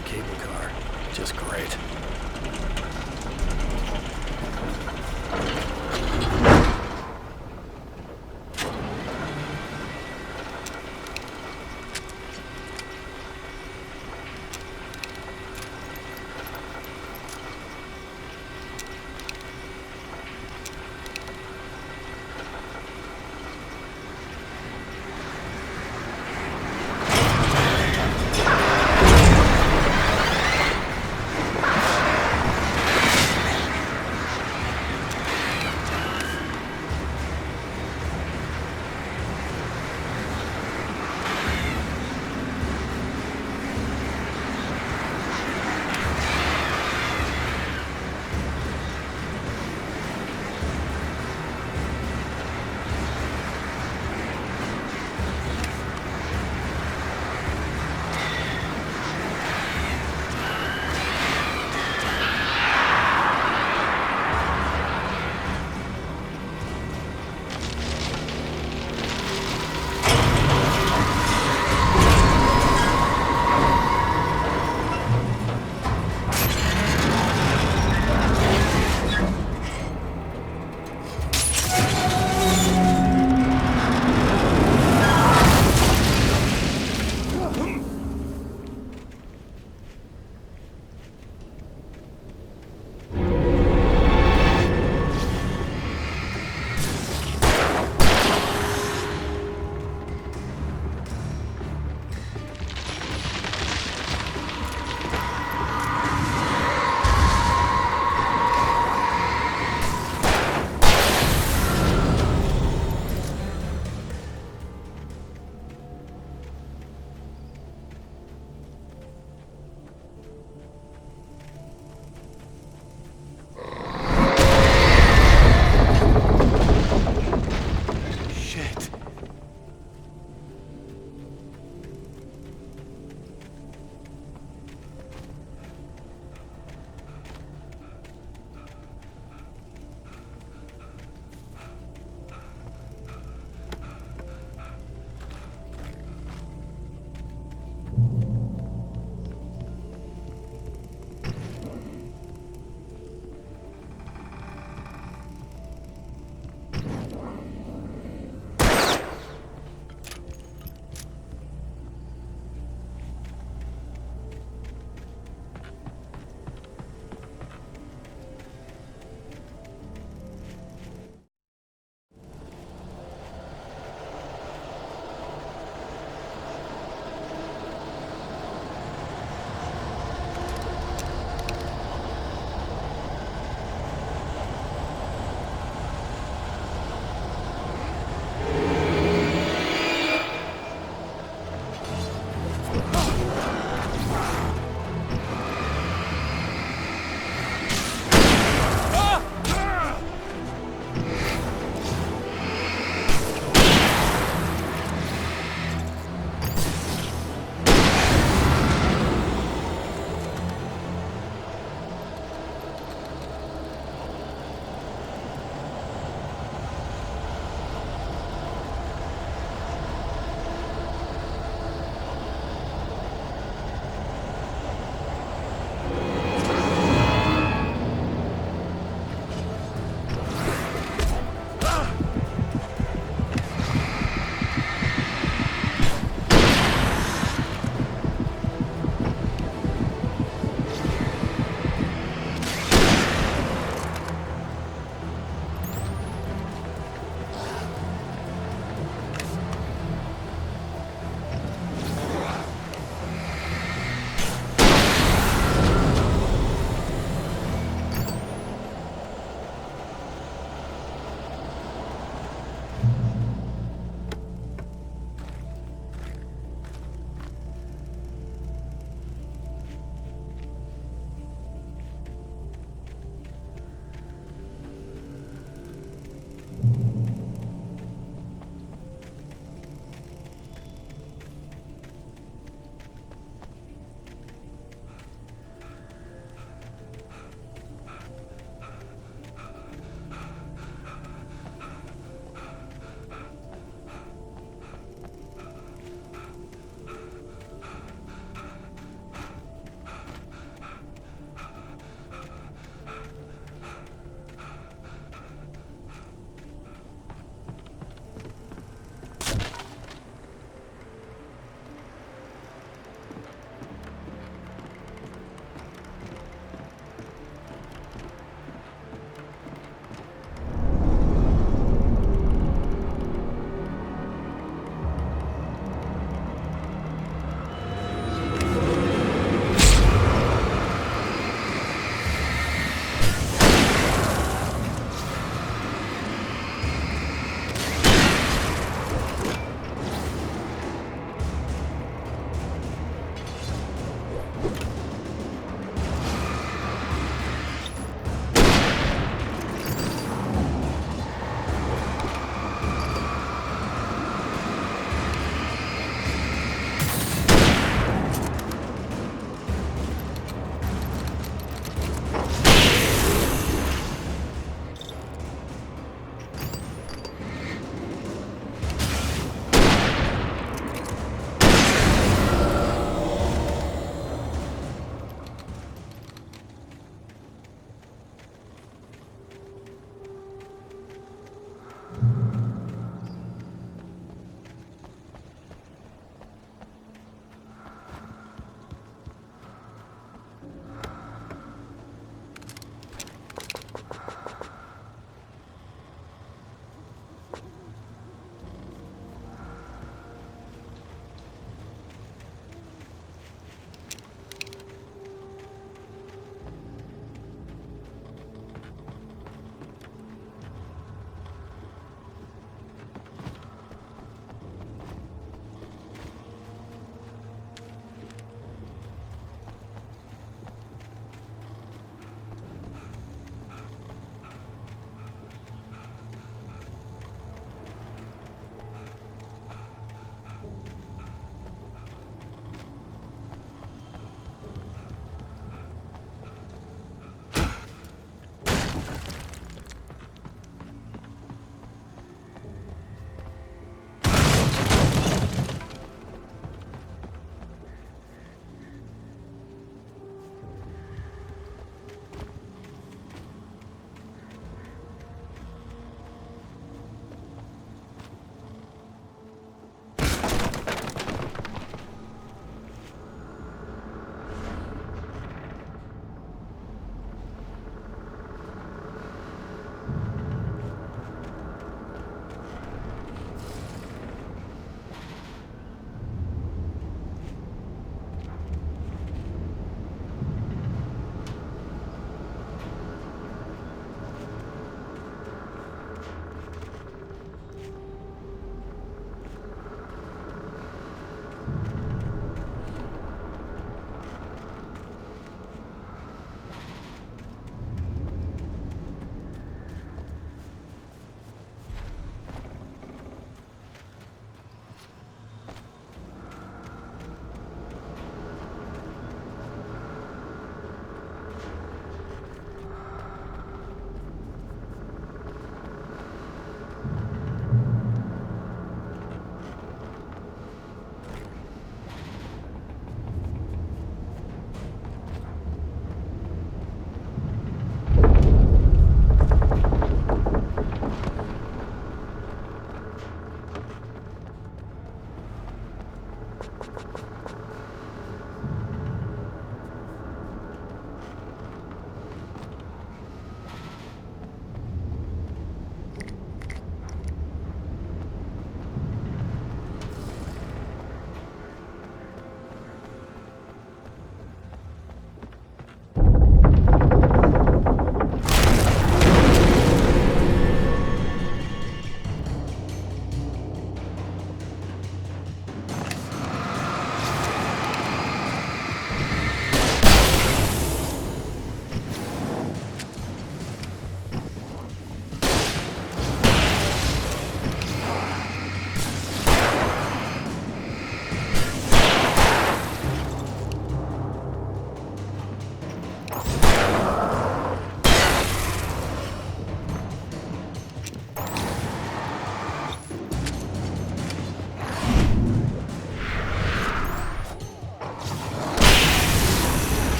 another cable car. Just great.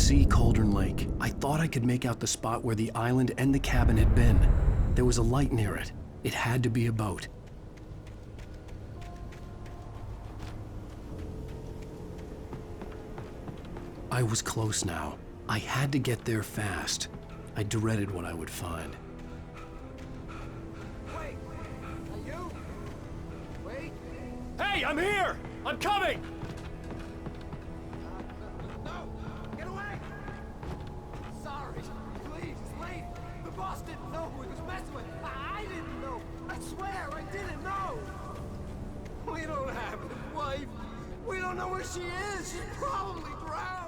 see Cauldron Lake. I thought I could make out the spot where the island and the cabin had been. There was a light near it. It had to be a boat. I was close now. I had to get there fast. I dreaded what I would find. Wait! Are you? Wait! Hey, I'm here! I'm coming! No! Get away! Sorry. Please, it's late. The boss didn't know who he was messing with. I didn't know. I swear, I didn't know. We don't have his wife. We don't know where she is. She's probably drowned.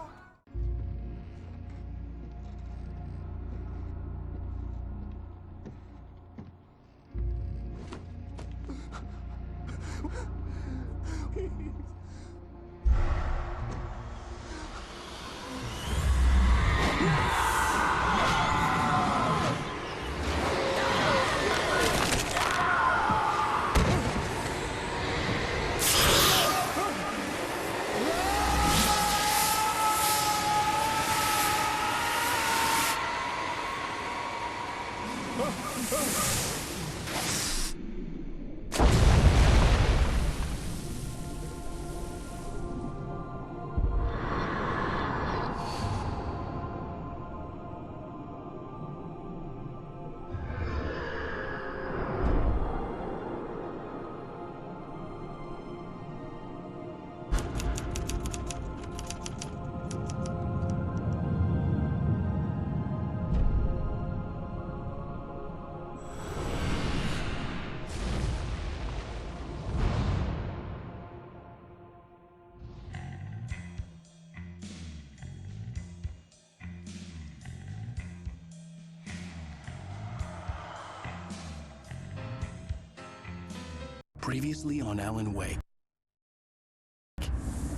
Previously on Alan Wake.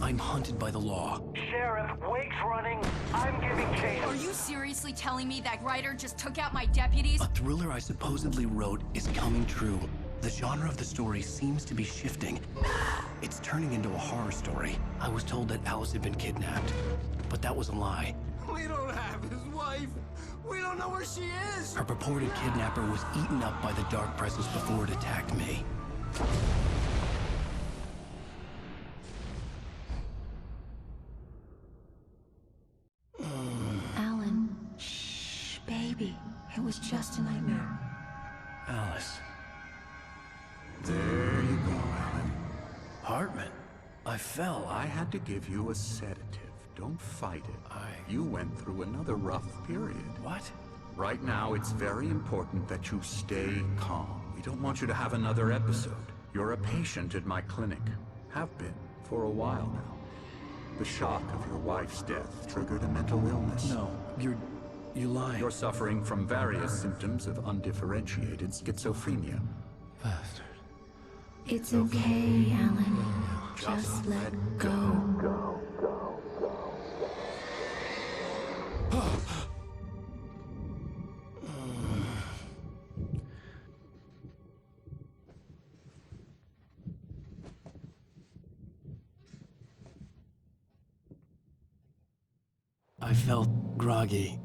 I'm hunted by the law. Sheriff, Wake's running. I'm giving chase. Are you seriously telling me that writer just took out my deputies? A thriller I supposedly wrote is coming true. The genre of the story seems to be shifting. It's turning into a horror story. I was told that Alice had been kidnapped, but that was a lie. We don't have his wife. We don't know where she is. Her purported kidnapper was eaten up by the dark presence before it attacked me. Alan, shh, baby. It was just a nightmare. Alice. There you go, Alan. Hartman. I fell. I had to give you a sedative. Don't fight it. You went through another rough period. What? Right now, it's very important that you stay calm. We don't want you to have another episode. You're a patient at my clinic. Have been for a while now. The shock of your wife's death triggered a mental illness. No, you're lying. You're suffering from various symptoms of undifferentiated schizophrenia. Bastard. It's okay, Alan. Just let go. I felt groggy.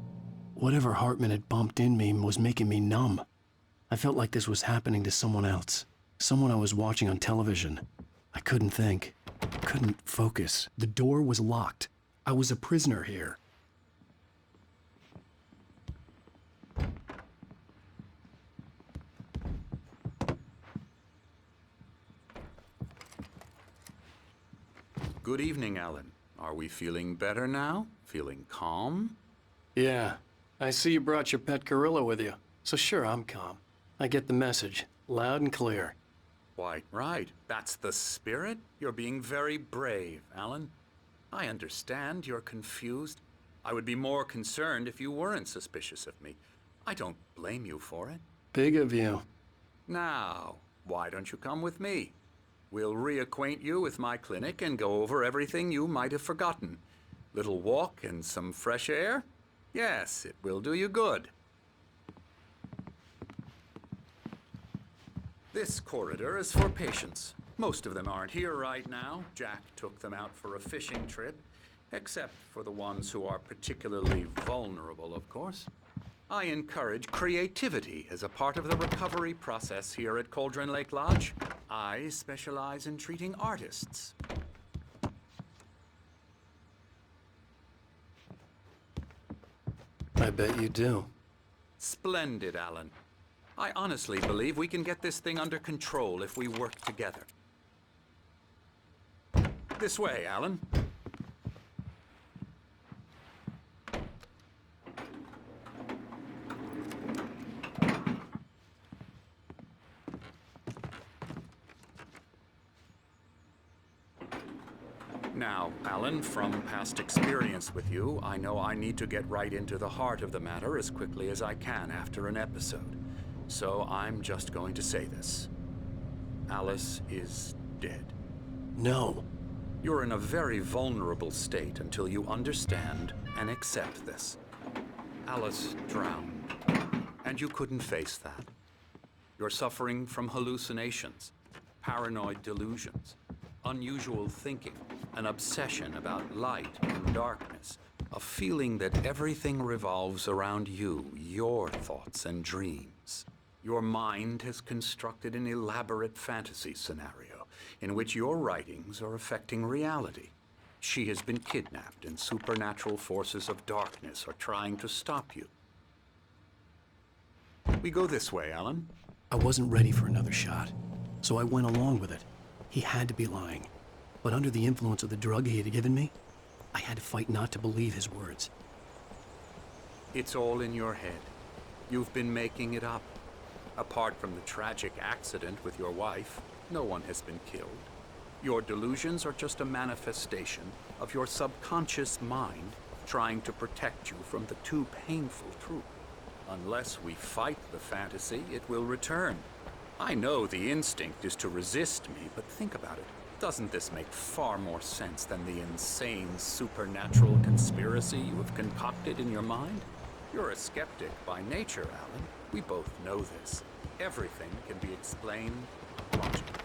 Whatever Hartman had bumped in me was making me numb. I felt like this was happening to someone else. Someone I was watching on television. I couldn't think. Couldn't focus. The door was locked. I was a prisoner here. Good evening, Alan. Are we feeling better now? Feeling calm? Yeah. I see you brought your pet gorilla with you. So sure, I'm calm. I get the message. Loud and clear. Quite right. That's the spirit. You're being very brave, Alan. I understand you're confused. I would be more concerned if you weren't suspicious of me. I don't blame you for it. Big of you. Now, why don't you come with me? We'll reacquaint you with my clinic and go over everything you might have forgotten. Little walk and some fresh air? Yes, it will do you good. This corridor is for patients. Most of them aren't here right now. Jack took them out for a fishing trip. Except for the ones who are particularly vulnerable, of course. I encourage creativity as a part of the recovery process here at Cauldron Lake Lodge. I specialize in treating artists. I bet you do. Splendid, Alan. I honestly believe we can get this thing under control if we work together. This way, Alan. Now, Alan, from past experience with you, I know I need to get right into the heart of the matter as quickly as I can after an episode. So I'm just going to say this. Alice is dead. No. You're in a very vulnerable state until you understand and accept this. Alice drowned, and you couldn't face that. You're suffering from hallucinations, paranoid delusions, unusual thinking, an obsession about light and darkness, a feeling that everything revolves around you, your thoughts and dreams. Your mind has constructed an elaborate fantasy scenario in which your writings are affecting reality. She has been kidnapped and supernatural forces of darkness are trying to stop you. We go this way, Alan. I wasn't ready for another shot, so I went along with it. He had to be lying. But under the influence of the drug he had given me, I had to fight not to believe his words. It's all in your head. You've been making it up. Apart from the tragic accident with your wife, no one has been killed. Your delusions are just a manifestation of your subconscious mind trying to protect you from the too painful truth. Unless we fight the fantasy, it will return. I know the instinct is to resist me, but think about it. Doesn't this make far more sense than the insane supernatural conspiracy you have concocted in your mind? You're a skeptic by nature, Alan. We both know this. Everything can be explained logically.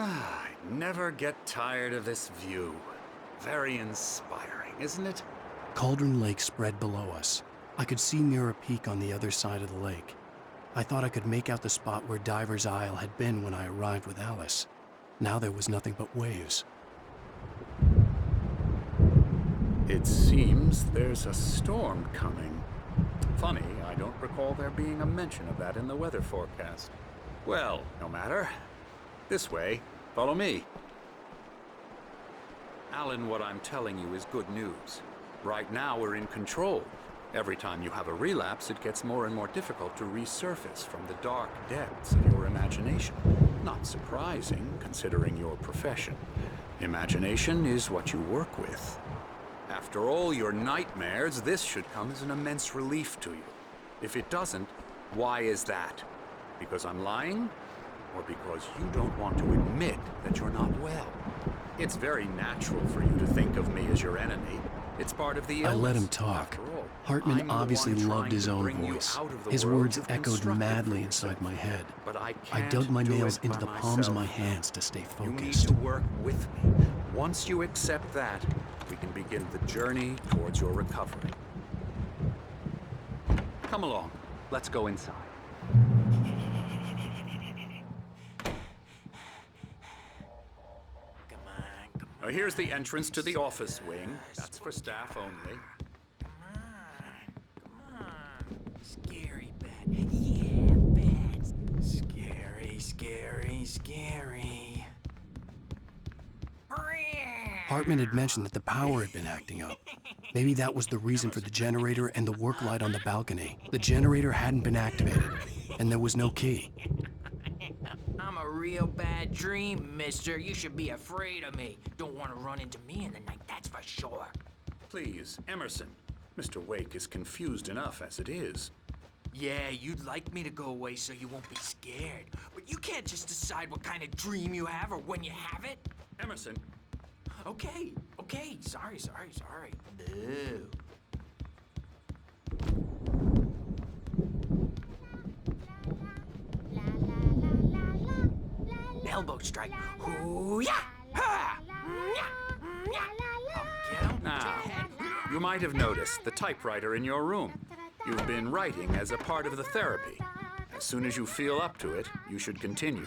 I never get tired of this view. Very inspiring, isn't it? Cauldron Lake spread below us. I could see Mirror Peak on the other side of the lake. I thought I could make out the spot where Diver's Isle had been when I arrived with Alice. Now there was nothing but waves. It seems there's a storm coming. Funny, I don't recall there being a mention of that in the weather forecast. Well, no matter. This way. Follow me. Alan, what I'm telling you is good news. Right now, we're in control. Every time you have a relapse, it gets more and more difficult to resurface from the dark depths of your imagination. Not surprising, considering your profession. Imagination is what you work with. After all your nightmares, this should come as an immense relief to you. If it doesn't, why is that? Because I'm lying? Or because you don't want to admit that you're not well? It's very natural for you to think of me as your enemy. It's part of the illness. I let him talk. Hartman obviously loved his own voice. His words echoed madly inside my head. But I dug my nails into the palms of my hands to stay You need focused. to work with me. Once you accept that, we can begin the journey towards your recovery. Come along. Let's go inside. Now, here's the entrance to the office wing. That's for staff only. Come on. Scary bat. Yeah, bats. Scary, scary, scary. Hartman had mentioned that the power had been acting up. Maybe that was the reason for the generator and the work light on the balcony. The generator hadn't been activated, and there was no key. I'm a real bad dream, mister. You should be afraid of me. Don't want to run into me in the night, that's for sure. Please, Emerson. Mr. Wake is confused enough as it is. Yeah, you'd like me to go away so you won't be scared. But you can't just decide what kind of dream you have or when you have it. Emerson. Okay. Sorry. Boo. Elbow strike. Hoo-yah! Ha! Now, you might have noticed the typewriter in your room. You've been writing as a part of the therapy. As soon as you feel up to it, you should continue.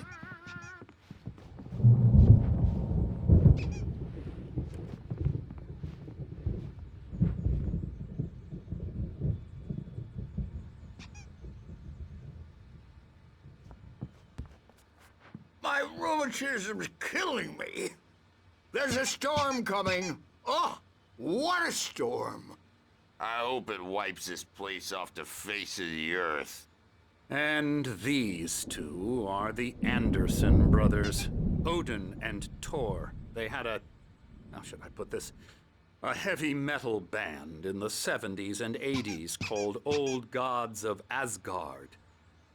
My rheumatism's killing me. There's a storm coming. Oh, what a storm. I hope it wipes this place off the face of the earth. And these two are the Anderson brothers, Odin and Tor. They had how should I put this? A heavy metal band in the 70s and 80s called Old Gods of Asgard.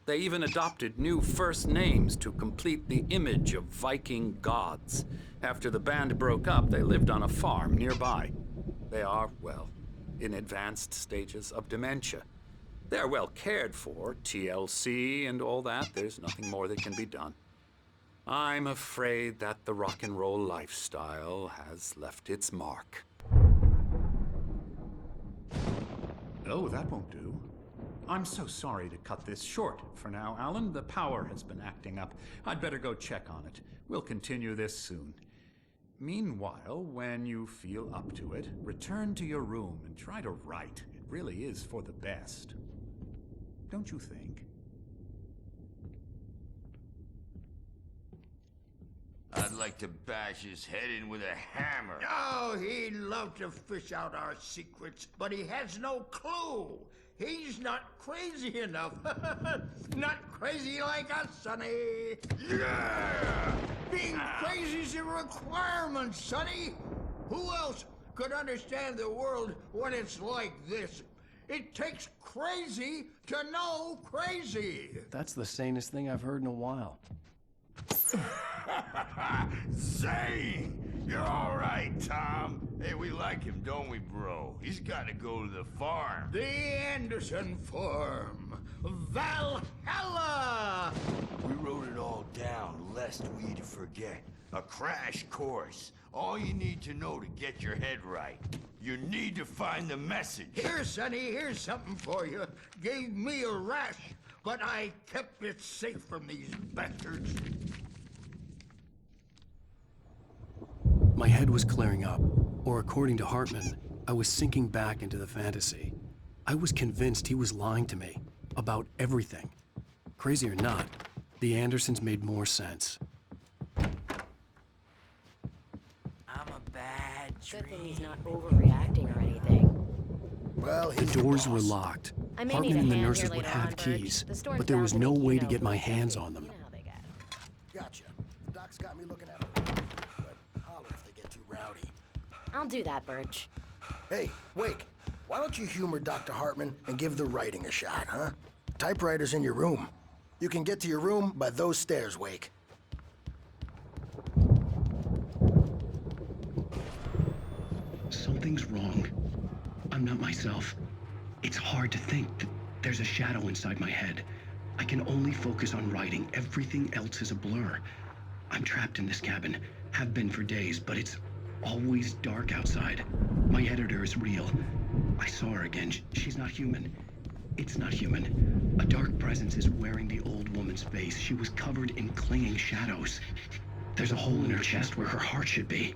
They even adopted new first names to complete the image of Viking gods. After the band broke up, they lived on a farm nearby. They are, well, in advanced stages of dementia. They're well cared for, TLC and all that. There's nothing more that can be done. I'm afraid that the rock and roll lifestyle has left its mark. Oh, that won't do. I'm so sorry to cut this short for now, Alan. The power has been acting up. I'd better go check on it. We'll continue this soon. Meanwhile, when you feel up to it, return to your room and try to write. It really is for the best. Don't you think? I'd like to bash his head in with a hammer. Oh, he'd love to fish out our secrets, but he has no clue. He's not crazy enough. Not crazy like us, Sonny. Yeah! Being crazy's a requirement, Sonny. Who else could understand the world when it's like this? It takes crazy to know crazy. That's the sanest thing I've heard in a while. Zane! You're all right, Tom. Hey, we like him, don't we, bro? He's got to go to the farm. The Anderson farm. Valhalla! We wrote it all down, lest we forget. A crash course. All you need to know to get your head right. You need to find the message. Here, Sonny, here's something for you. Gave me a rash, but I kept it safe from these bastards. My head was clearing up, or according to Hartman, I was sinking back into the fantasy. I was convinced he was lying to me about everything. Crazy or not, the Andersons made more sense. I'm a bad dream. Good thing he's not overreacting or anything. Well, The doors were locked. I may Hartman need a and the hand nurses here would later have on, keys, Birch. The store's but there was bound no to make way you to know get my who's hands happy. on them. You know how they get. Gotcha. The doc's got me looking at them. But holler if they get too rowdy. I'll do that, Birch. Hey, Wake, why don't you humor Dr. Hartman and give the writing a shot, huh? Typewriter's in your room. You can get to your room by those stairs, Wake. Something's wrong. I'm not myself. It's hard to think that there's a shadow inside my head. I can only focus on writing. Everything else is a blur. I'm trapped in this cabin. Have been for days, but it's always dark outside. My editor is real. I saw her again. She's not human. It's not human. A dark presence is wearing the old woman's face. She was covered in clinging shadows. There's a hole in her chest where her heart should be.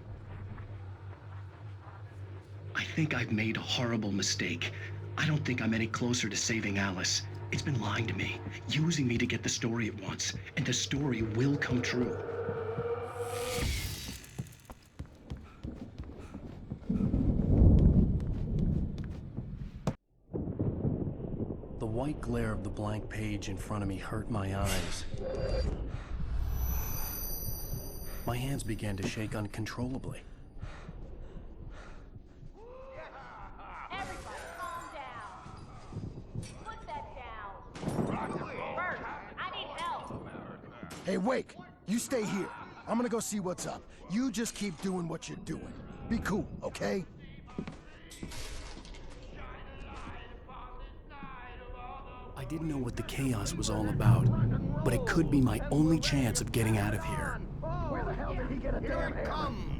I think I've made a horrible mistake. I don't think I'm any closer to saving Alice. It's been lying to me, using me to get the story it wants, and the story will come true. white glare of the blank page in front of me hurt my eyes. My hands began to shake uncontrollably. Everybody, calm down. Put that down. Bert, I need help. Hey, Wake, you stay here. I'm gonna go see what's up. You just keep doing what you're doing. Be cool, okay? I didn't know what the chaos was all about, but it could be my only chance of getting out of here. Where the hell did he get a damn hair?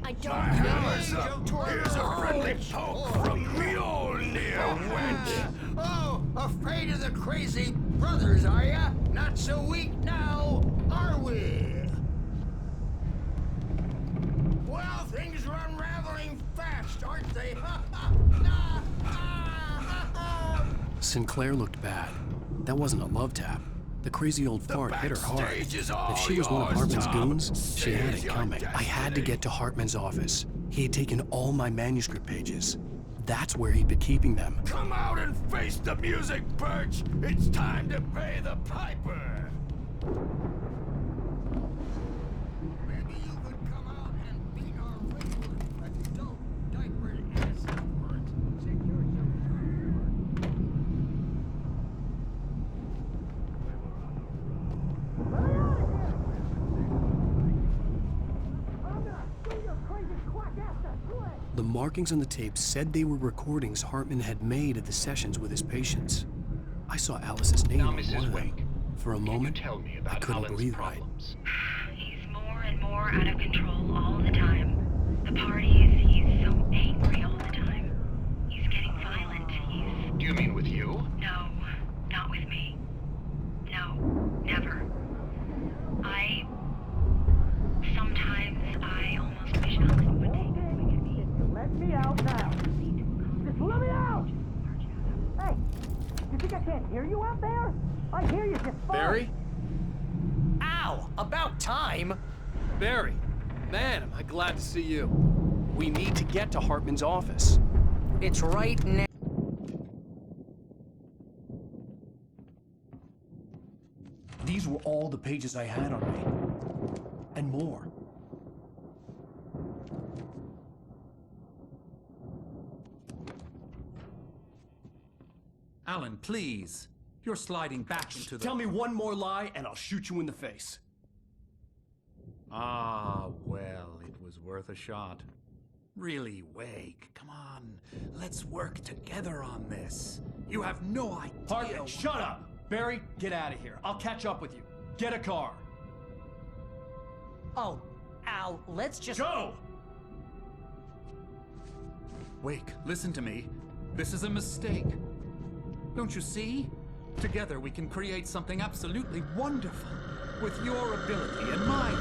I don't know. Here's a friendly poke from Mjolnir, wench. Oh, afraid of the crazy brothers, are ya? Not so weak now, are we? Well, things are unraveling fast, aren't they? Sinclair looked bad. That wasn't a love tap. The crazy old fart hit her hard. If she was one of Hartman's goons, she had it coming. I had to get to Hartman's office. He had taken all my manuscript pages. That's where he'd been keeping them. Come out and face the music, Birch! It's time to pay the piper! Maybe you could come out and beat our regular adult diapered ass for it. Secure The markings on the tape said they were recordings Hartman had made at the sessions with his patients. I saw Alice's name on one of them. For a moment, I couldn't breathe right. He's more and more out of control all the time. The parties, he's so angry all the time. He's getting violent. Do you mean with you? No, not with me. No, never. Sometimes I almost wish Allison would take this away from me. Let me out now. Just let me out! Hey, you think I can't hear you out there? I hear you just fine. Barry? Ow! About time! Barry, man, am I glad to see you. We need to get to Hartman's office. It's right now. These were all the pages I had on me. And more. Alan, please. You're sliding back into the... Tell me one more lie and I'll shoot you in the face. Ah, well, it was worth a shot. Really, Wake, come on. Let's work together on this. You have no idea... Hartman, shut up! Barry, get out of here. I'll catch up with you. Get a car. Oh, Al, let's just... Go! Wake, listen to me. This is a mistake. Don't you see? Together we can create something absolutely wonderful. With your ability and mine.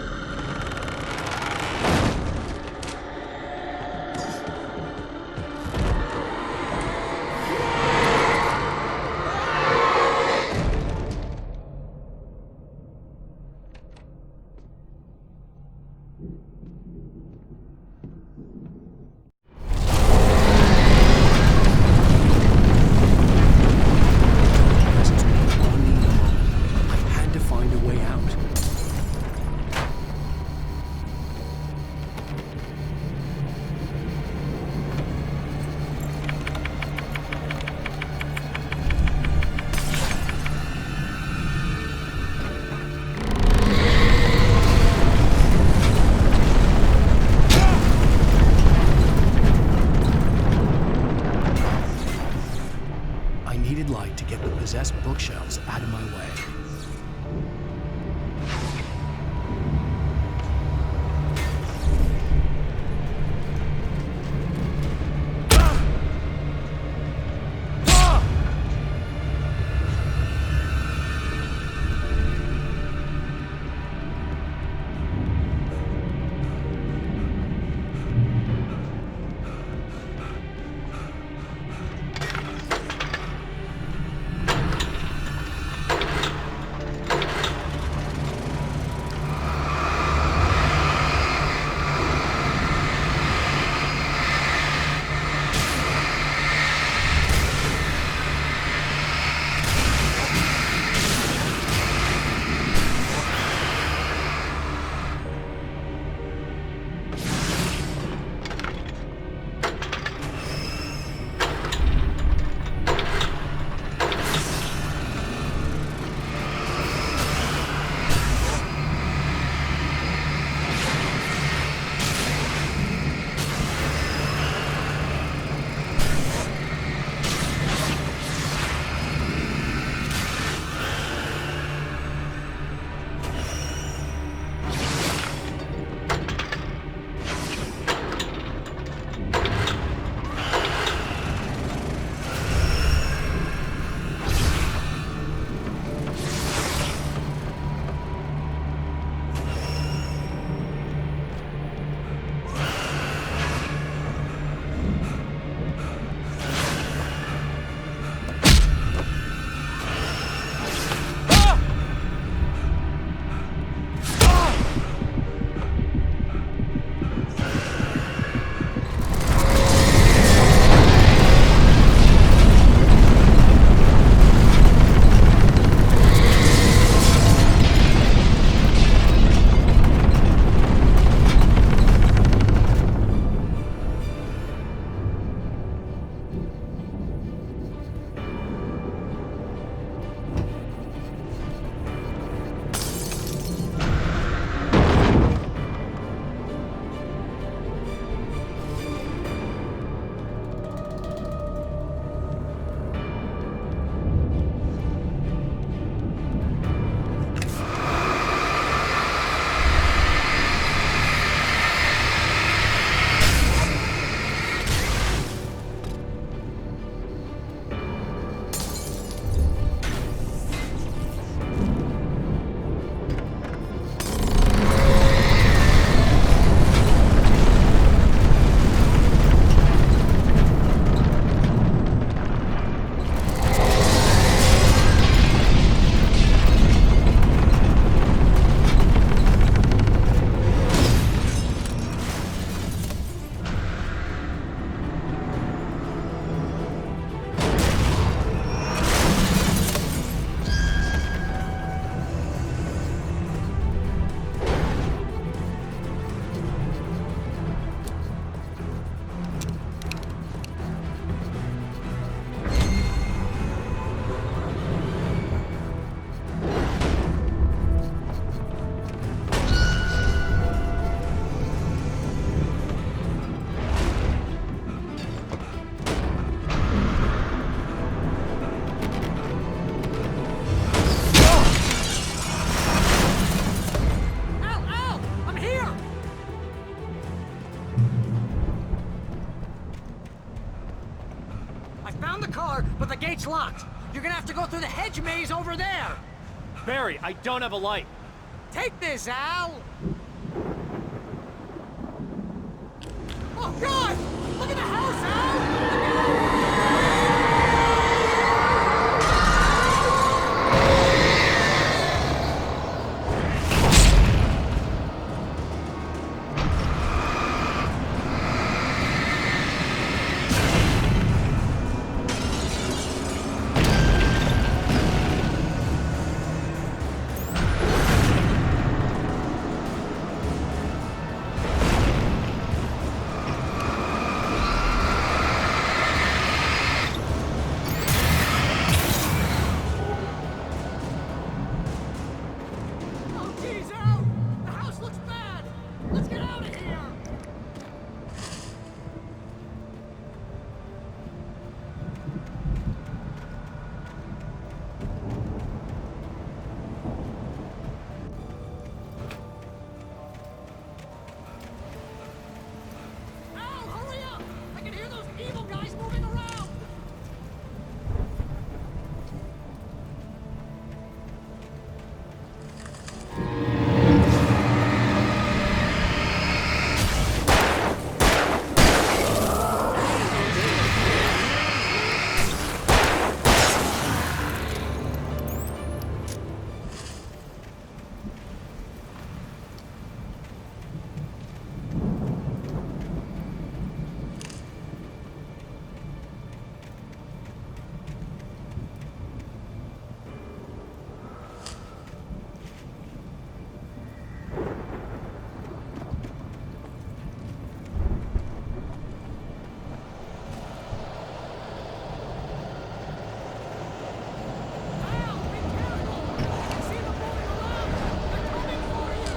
Possessed bookshelves out of my way. found the car, but the gate's locked. You're gonna have to go through the hedge maze over there. Barry, I don't have a light. Take this, Al! Oh, God! Look at the house, Al! Oh, geez, Al! The house looks bad! Let's get out of here! Al, hurry up! I can hear those evil guys moving around! Al, be careful! I can see them moving around! They're coming for you!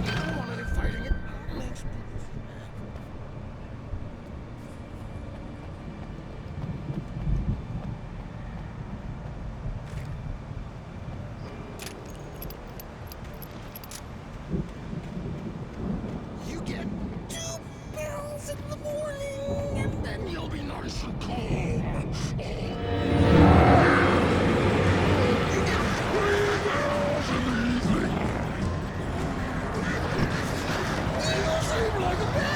I don't want any fighting. It makes me... You get 2 pills in the morning, and then you'll be nice and calm. You get 3 pills in the evening. You seem like a baby!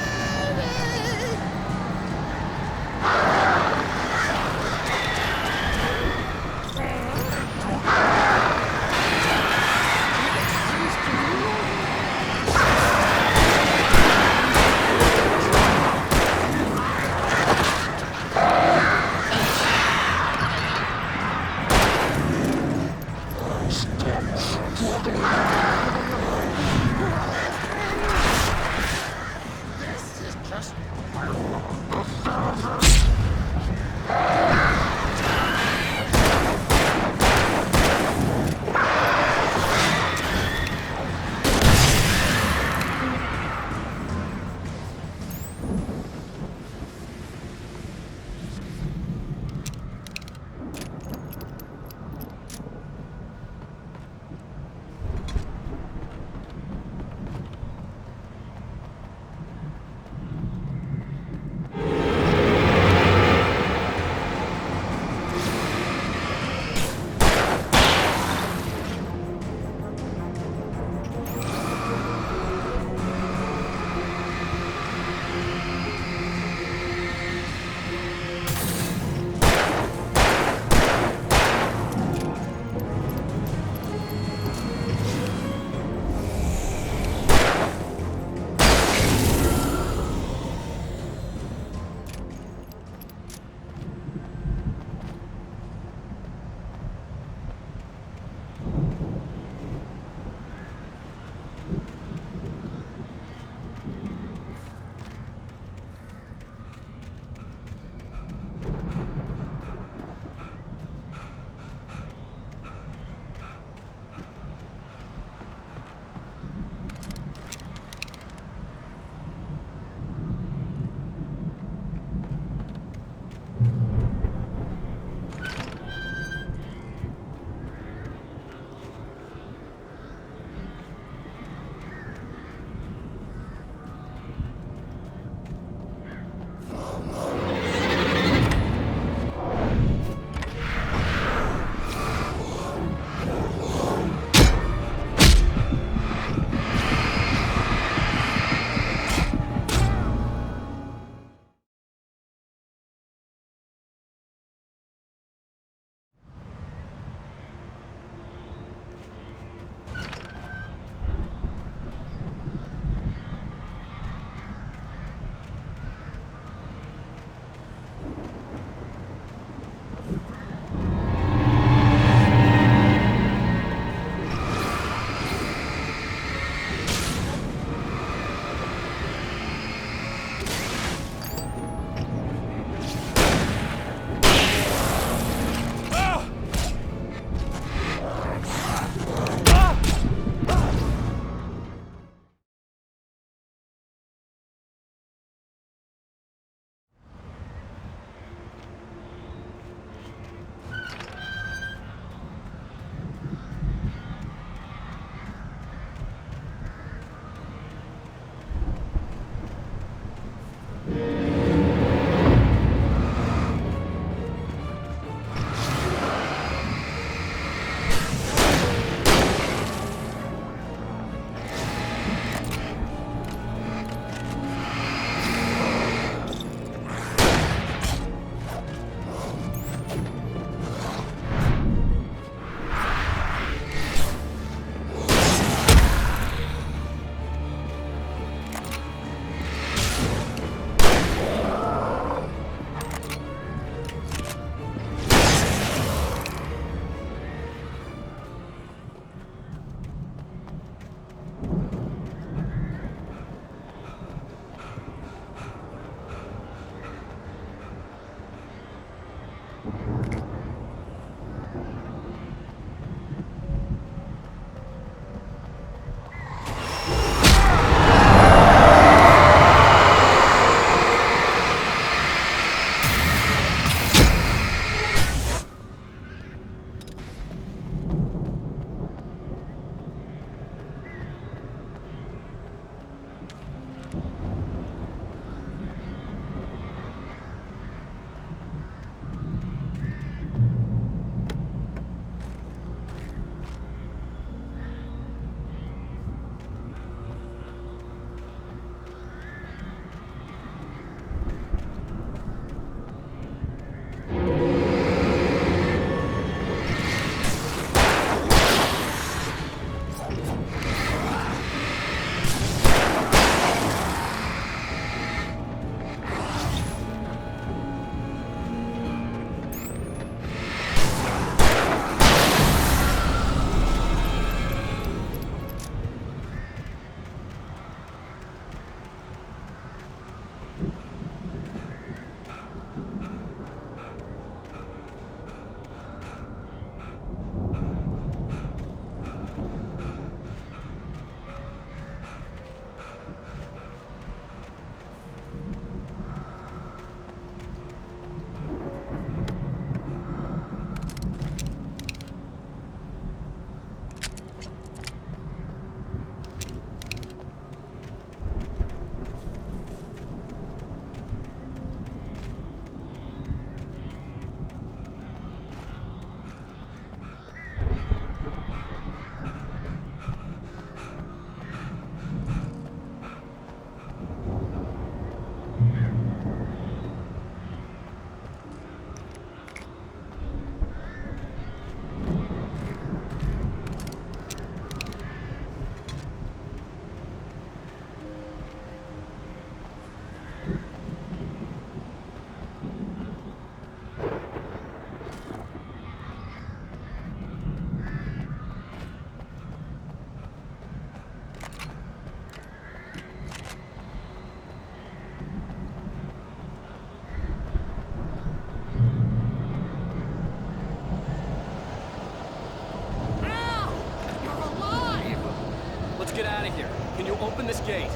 open this gate?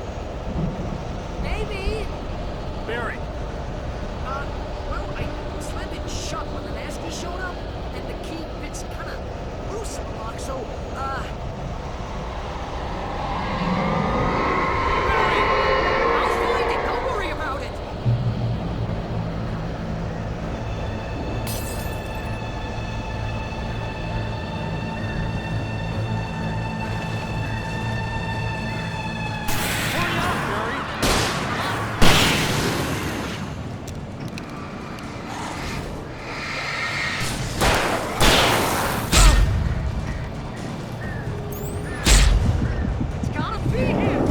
Maybe. Barry, Well, I slammed it shut when the nasty showed up, and the key fits kind of loose in the lock, so, I'll find it. Don't worry about it. hurry up, Barry! It's gotta be here.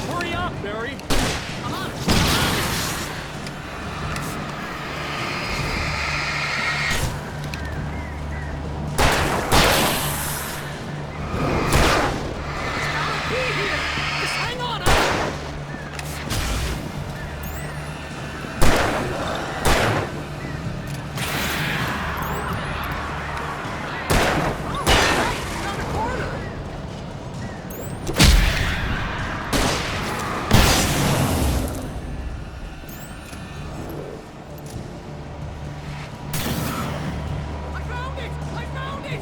Hurry up, Barry! Come on. Be here. Just hang on. Around the corner. I found it! I found it!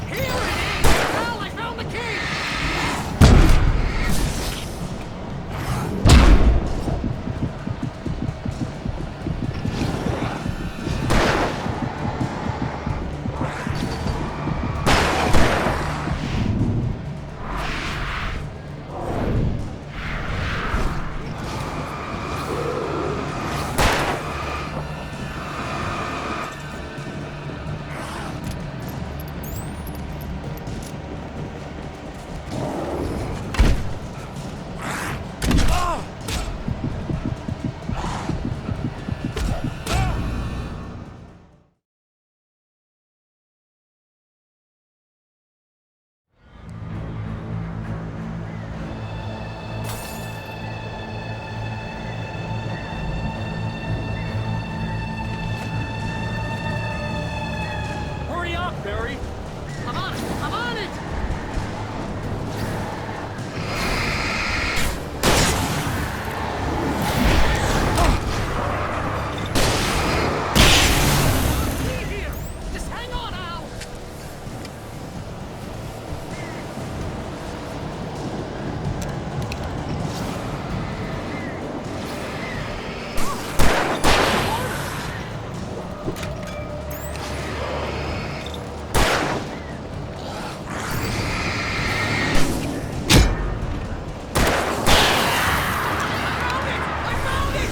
Here it is! Al, I found the key! Hurry up, Barry! I'm on it! I'm on it! Be here! Just hang on, Al! I found it!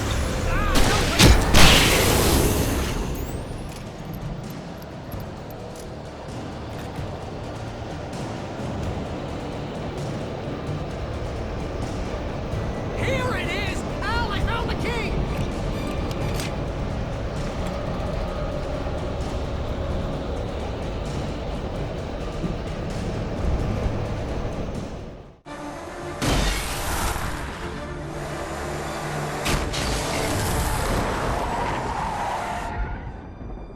Here it is! Al, I found the key!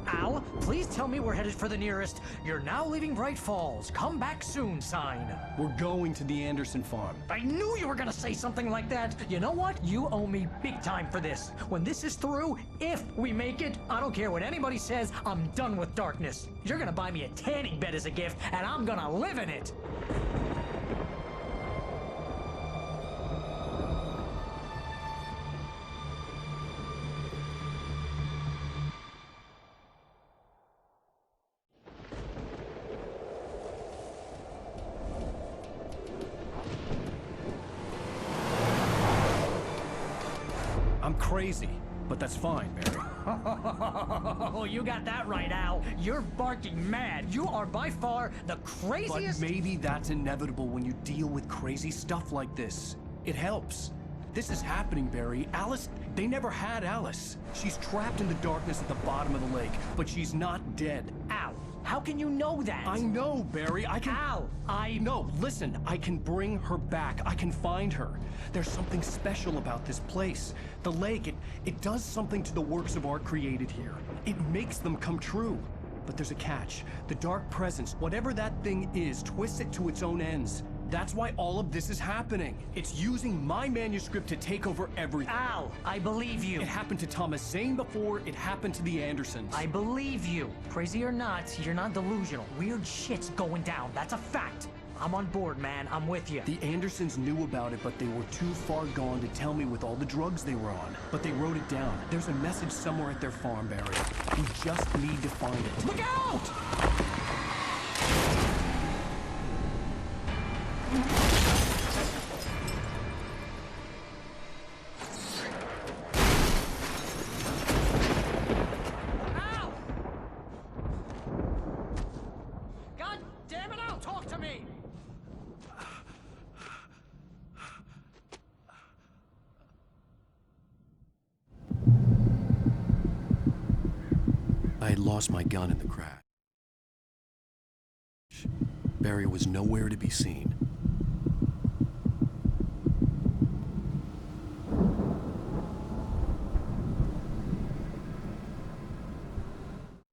Al, please tell me we're headed for the nearest "You're now leaving Bright Falls. Come back soon" sign. We're going to the Anderson farm. I knew you were gonna say something like that. You know what? You owe me big time for this. When this is through, if we make it, I don't care what anybody says, I'm done with darkness. You're gonna buy me a tanning bed as a gift, and I'm gonna live in it. I'm crazy, but that's fine, Barry. Oh, you got that right, Al. You're barking mad. You are by far the But craziest. maybe that's inevitable when you deal with crazy stuff like this. It helps. This is happening, Barry. Alice, they never had Alice. She's trapped in the darkness at the bottom of the lake, but she's not dead. Al, how can you know that? I know, Barry. I can... Al, No, listen. I can bring her back. I can find her. There's something special about this place. The lake, it does something to the works of art created here. It makes them come true. But there's a catch. The dark presence, whatever that thing is, twists it to its own ends. That's why all of this is happening. It's using my manuscript to take over everything. Al, I believe you. It happened to Thomas Zane before, it happened to the Andersons. I believe you. Crazy or not, you're not delusional. Weird shit's going down. That's a fact. I'm on board, man. I'm with you. The Andersons knew about it, but they were too far gone to tell me with all the drugs they were on. But they wrote it down. There's a message somewhere at their farm, Barry. We just need to find it. Look out! Al! God damn it, Al, talk to me! I had lost my gun in the crash. Barry was nowhere to be seen.